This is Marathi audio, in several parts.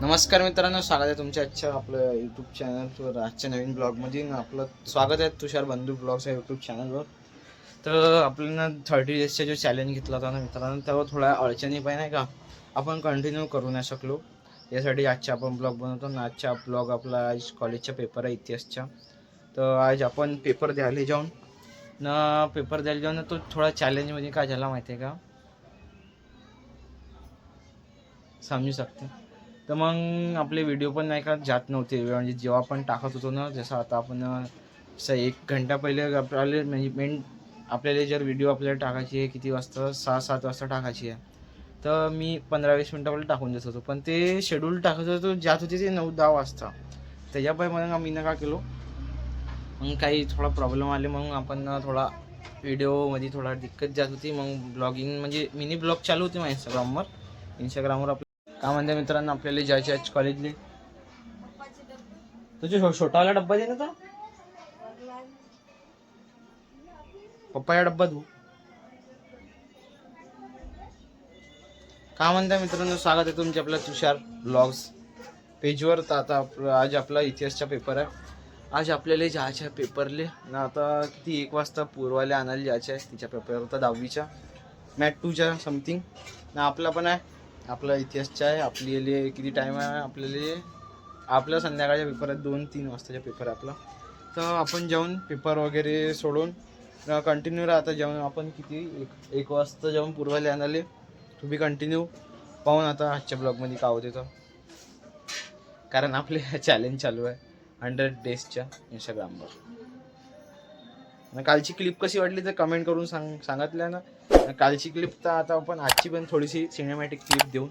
नमस्कार मित्रांनो, स्वागत आहे तुमच्या आजच्या आपलं यूट्यूब चॅनलवर. आजच्या नवीन ब्लॉगमध्ये आपलं स्वागत आहे तुषार बंधू ब्लॉग्स या यूट्यूब चॅनलवर. तर आपल्याला 30 डेजचा जो चॅलेंज घेतला होता ना मित्रांनो, तेव्हा थोड्या अडचणी पण नाही का आपण कंटिन्यू करू नाही शकलो. यासाठी आजच्या आपण ब्लॉग बनवतो ना. आजचा ब्लॉग आपला आज कॉलेजचा पेपर आहे इतिहासचा. तर आज आपण पेपर द्यायला जाऊन तो थोडा चॅलेंजमध्ये काय झाला माहिती आहे का, समजू शकते. तर मग आपले व्हिडिओ पण नाही का जात नव्हते, म्हणजे जेव्हा आपण टाकत होतो ना, जसं आता आपण असं 1 घंटा पहिले आपल्याला म्हणजे आपल्याला जर व्हिडिओ आपल्याला टाकायची आहे किती वाजता, 6-7 वाजता टाकायची आहे, तर मी 15-20 मिनटं आपल्याला टाकून देत होतो. पण ते शेड्यूल टाकत होतो जात होते ते 9-10 वाजता. त्याच्यामुळे मग मी का केलो, मग काही थोडा प्रॉब्लेम आले, मग आपण थोडा व्हिडिओमध्ये थोडा दिक्कत जात होती. मग ब्लॉगिंग म्हणजे मिनी ब्लॉग चालू होते मग इंस्टाग्रामवर आपलं. काय म्हणते मित्रांनो, आपल्याला जायचे आज कॉलेजले. तुझे छोटावाला डब्बा दे ना, तर पप्पा या डब्बा तू. काय म्हणता मित्रांनो, स्वागत आहे तुमचे आपल्या तुषार ब्लॉग्स पेजवर. तर आता आज आपला इतिहासचा पेपर आहे. आज आपल्याला जायचं आहे पेपरले ना. आता किती 1 वाजता पूर्वाला आणायला जायचं आहे. तिच्या पेपर होता 10वीच्या मॅथ 2च्या समथिंग ना. आपला पण आहे, आपला इतिहासचा आहे. आपली किती टाईम आहे आपल्या संध्याकाळच्या पेपर आहे, 2-3 वाजताचा पेपर आहे आपला. तर आपण जाऊन पेपर वगैरे सोडून कंटिन्यू राहता जाऊन आपण किती 1 वाजता जाऊन पूर्वाला आणाले. तुम्ही कंटिन्यू पाहून आता आजच्या ब्लॉगमध्ये काय होते. तर कारण आपले चॅलेंज चालू आहे 100 डेजच्या इंस्टाग्रामवर. कालची क्लिप कशी वाटली तर कमेंट करून सांगितलं ना. कालची क्लिप तर आता आपण आजची पण थोडीशी सिनेमॅटिक क्लिप देऊन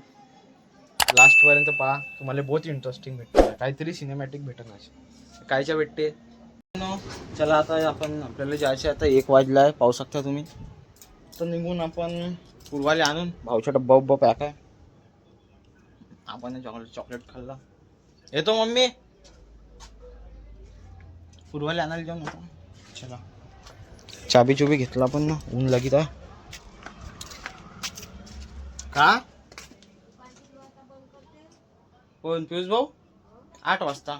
लास्टपर्यंत पहा, तुम्हाला बहुत इंटरेस्टिंग भेटणार. काहीतरी सिनेमॅटिक भेटणार. कायच्या भेटते. चला आता आपल्याला जायचे. आता 1 वाजला आहे, पाहू शकता तुम्ही. तर निघून आपण पूर्वाले आणून भाऊचा डब्बा पॅक आहे. आपण चॉकलेट खाल्ला. येतो मम्मी, पूर्वाला आणायला जाऊन आता. चला, चाबी चुबी घेतला पण ना, ऊन लागीत आहे का. कोण पियुष भाऊ? 8 वाजता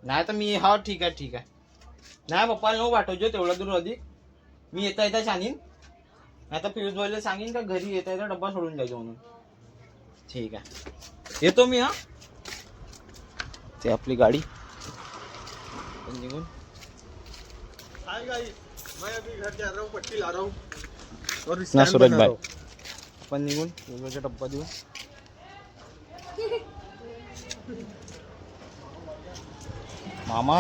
नाही तर मी, हा ठीक आहे. नाही पप्पाला नको पाठवજો तेवढा दूर अधिक. मी येता सांगीन, नाही तर पियुष भाऊला सांगीन का घरी येता डब्बा सोडून द्यायचो म्हणून. ठीक आहे, येतो मी. हा, ते आपली गाडी निघून. ना सूरज भाई, आपण निघून पियुषचा डब्बा देऊ. मामा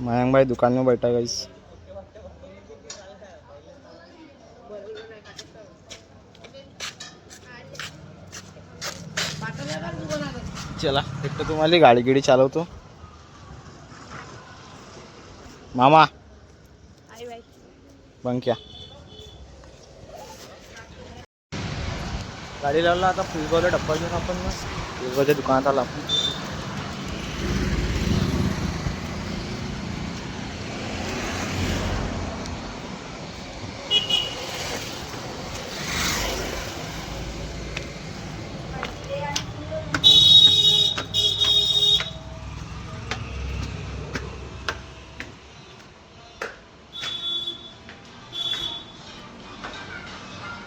मयंक भाई दुकान में बैठा गाइस. चला, एक तर तुम्हाला गाडी चालवतो. मामा बंक्या गाडी लावला. आता फुलगावला डब्बा घेऊन आपण ना फुलगावच्या दुकानात आला आपण.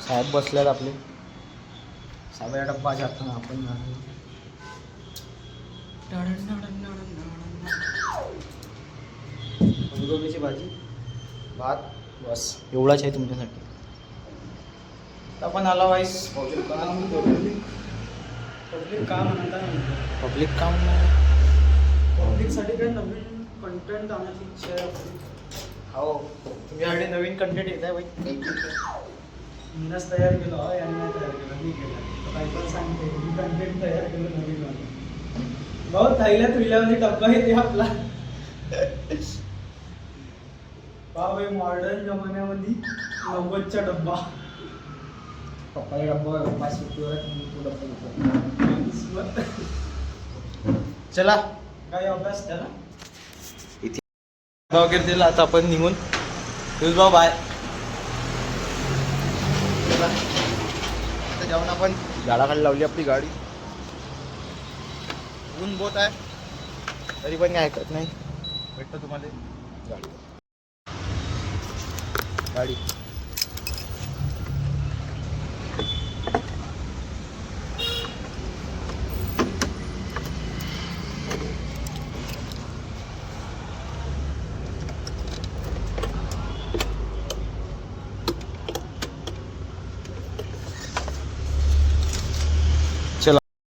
साहेब बसल्यात आपले. साहेबाचा डब्बा जातो ना आपण. फुलगोबीची भाजी, भात, बस एवढाच आहे तुमच्यासाठी. आपण आला वाईस पब्लिक काम पब्लिकसाठी काय नवीन कंटेंट आणण्याची इच्छा आहे. हो, तुमच्याकडे नवीन कंटेंट येत आहे बाई. मीनच तयार केलं, यांनी नाही तयार केलं, मी केलं. काही पण सांगते मी कंटेंट तयार केलं नवीन. भाऊ थैल्या तुझ्यामध्ये डब्बा येते आपला. भाई मॉडर्न जमान्यामध्ये 90चा डब्बा. पप्पाचा डब्बा 5 रुपयावर डब्बा. चला, काय अभ्यास त्याला इथे वगैरे दिला. आता आपण निघून. भाऊ बाय. जाऊन आपण झाडाखाली लावली आपली गाडी. ऊन बहुत आहे तरी पण काय ऐकत नाही. भेटतो तुम्हाला गाडी गाडी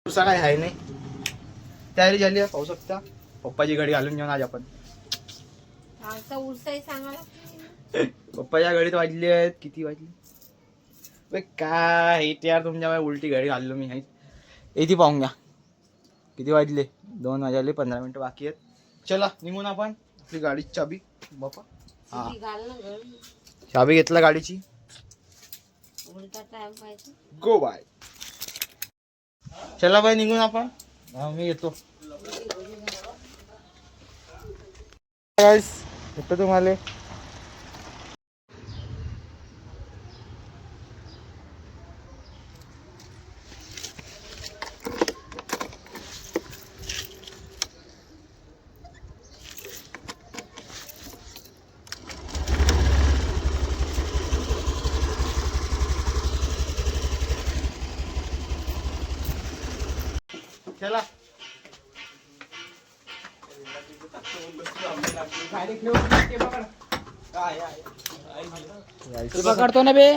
दुसरा काय आहे नाही. तयारी झाली आहे पाहू शकता. पप्पाची गाडी घालून घेऊन आज आपण पप्पाच्या गाडीत वाजली आहेत. किती वाजली काय यार तुमच्या उलटी गाडी घाललो मी. आहे येथे पाहून घ्या किती वाजले. 2 वाजले 15 मिनिटं बाकी आहेत. चला निघून आपण. आपली गाडीची चाबी बापा. हा चाबी घेतला गाडीची. गो बाय. चला बाय निघून आपण. मी येतो येतो तुम्हाला. चला पकडतो ना बे.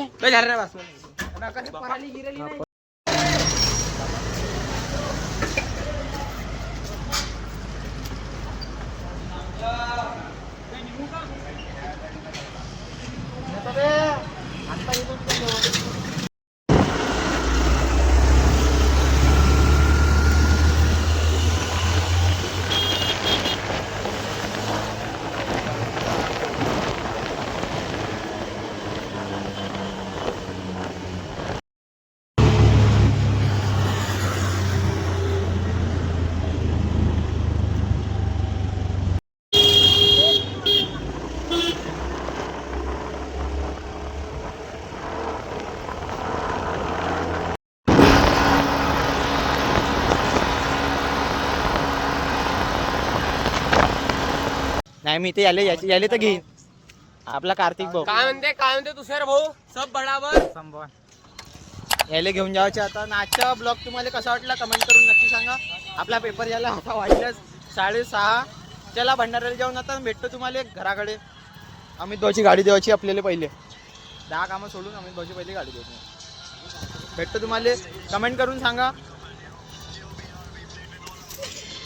नाही मी ते याले तर घेईन. आपला कार्तिक भाऊ काय म्हणते दुसरे भाऊ सब बडाबर याले घेऊन जायचे. आता आजचा ब्लॉग तुम्हाला कसा वाटला कमेंट करून नक्की सांगा. आपला पेपर यायला आता वाजल्यास 6:30. चला भंडाऱ्याला जाऊन आता भेटतो तुम्हाला घराकडे. अमित भाऊची गाडी द्यायची आपल्याला पहिले. 10 कामं सोडून अमित भाऊची पहिली गाडी द्यायची. भेटतो तुम्हाला. कमेंट करून सांगा.